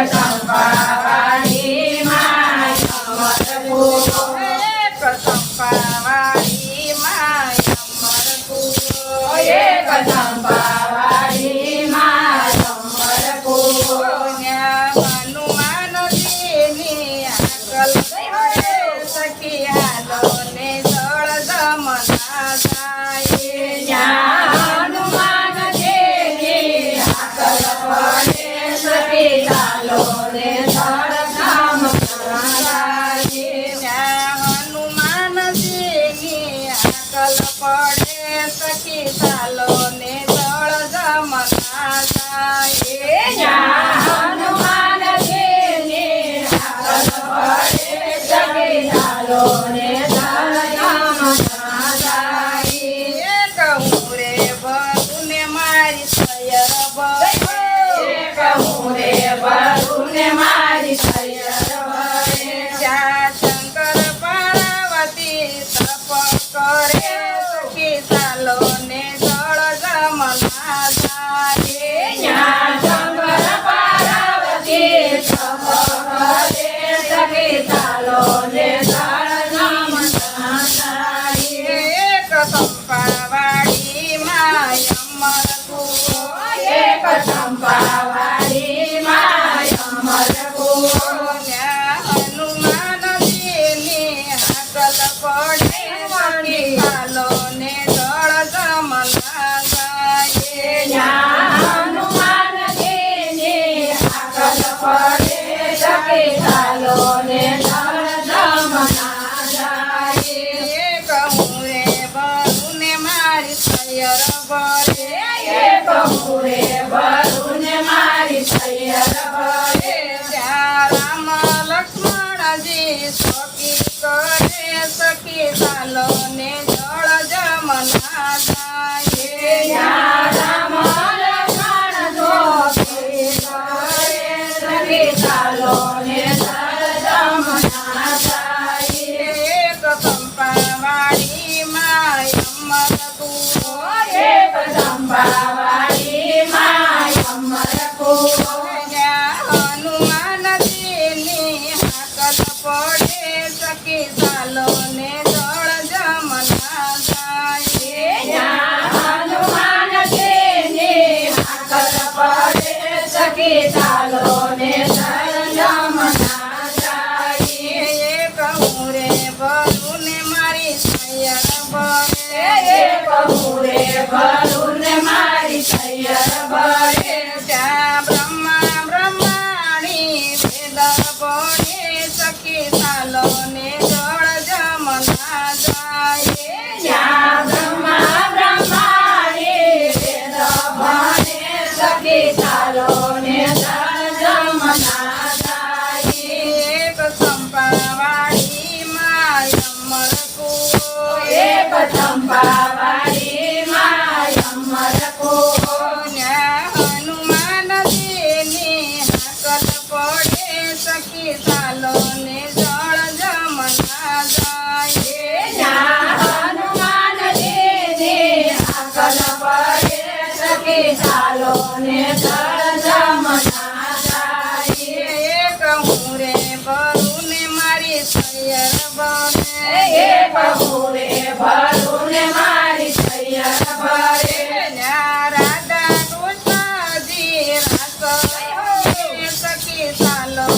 ચંપાવાળી માં અમરકુવો એક ચંપાવાળી માં અમરકુવો એક ચંપાવાળી માં અમરકુવો હનુમાનજીની આકલ પડે સખી હાલો ને જળ જમના જાય જ્યાં હનુમાનજીની આકલ પડે સખી ચાલો ને ધરધામ જાય હનુમાનજીની આકલ પડે સખી ચાલો ને જળ જમના જાય જ્યાં હનુમાનજીની આકલ પડે સખી ચાલો ને ધરધામ જાય કહું રે બરુને મારી સયર બરે કહું રે વરુને મારી સૈયર વરે જ્યાં શંકર પાર્વતી તપ કરે સખી ચાલો ને જળ જમના જાય જ્યાં શંકર પાર્વતી તપ કરે સખી ચાલો ને ધરધામ જાય એક ચંપાવાળી માં અમરકુવો એક ચંપાવાળી માં અમરકુવો હનુમાનજીની આકલ પડે સખી ચાલો ને જળ જમના જાય જ્યાં હનુમાનજીની આકલ પડે સખી ચાલો ને ધરધામ જાય કહું રે બરુને મારી સયર બરે કહું રે વરુને મારી સૈયર વરે ત્યાં રામ લક્ષ્મણજી સખી કરે સખી ચાલો ને જળ જમના જાય જ્યાં રામ લક્ષ્મણ જોગી કરે સખી ચાલો ને ધરધામ જાય એક ચંપાવાળી માં અમરકુવો એક ચંપાવાળી માં અમરકુવો હનુમાનજીની હાકલ પડે સખી ચાલો ને જળ જમના જાય જ્યાં હનુમાનજીની આકલ પડે સખી ચાલો ને ધરધામ જાય કહું રે બરુને મારી સયર બરે કહું રે વરુને મારી સૈયર વરે ત્યાં બ્રહ્માણી વેદ પડે સખી ચાલો ને જળ જમના જાય જ્યાં બ્રહ્માણી વેદ ભણે સખી ચાલો ને ધરધામ જાય એક ચંપાવાળી માં અમરકુવો એક ચંપાવાળી માં અમરકુવો હનુમાનજીની હાકલ પડે સખી ચાલો ને જળ જમના જાય જ્યાં હનુમાનજીની આકલ પડે સખી ચાલો ને ધરધામ જાય કહું રે બરુને મારી સયર બરે કહું રે વરુને મારી સૈયર વરે રાધા કૃષ્ણજી રાસ સખી ચાલો